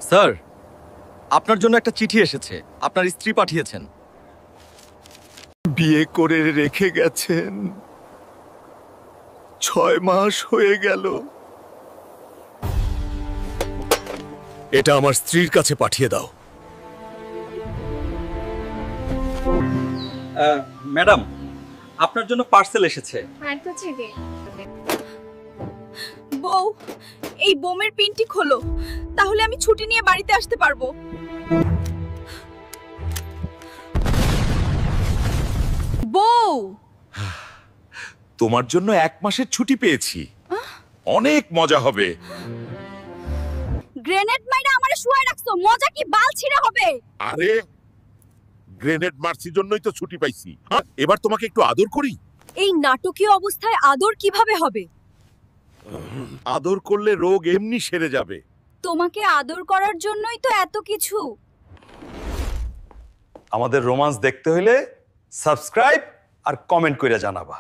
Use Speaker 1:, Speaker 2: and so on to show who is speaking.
Speaker 1: Sir, আপনার জন্য একটা চিঠি এসেছে। আপনার স্ত্রী পাঠিয়েছেন।
Speaker 2: বিয়ে করে রেখে গেছেন, 6 মাস হয়ে গেল। এটা আমার স্ত্রীর কাছে পাঠিয়ে দাও।
Speaker 1: ম্যাডাম, আপনার জন্য পার্সেল এসেছে।
Speaker 3: বউ, এই বোমের পিনটি খোলো, তাহলে আমি ছুটি নিয়ে বাড়িতে আসতে পারবো। বউ,
Speaker 2: তোমার জন্য 1 মাসের ছুটি পেয়েছি, অনেক মজা হবে।
Speaker 3: গ্রেনেড মাইরা আমারে শুয়ে রাখছো, মজা কি বাল ছিঁড়া হবে?
Speaker 2: আরে গ্রেনেড মারছি জন্যই তো ছুটি পাইছি। এবার তোমাকে একটু আদর করি।
Speaker 3: এই নাটকীয় অবস্থায় আদর কিভাবে হবে?
Speaker 2: আদর করলে রোগ এমনি সেরে যাবে।
Speaker 3: তোমাকে আদর করার জন্যই তো এত কিছু।
Speaker 1: আমাদের রোমান্স দেখতে হইলে সাবস্ক্রাইব আর কমেন্ট করে জানাবা।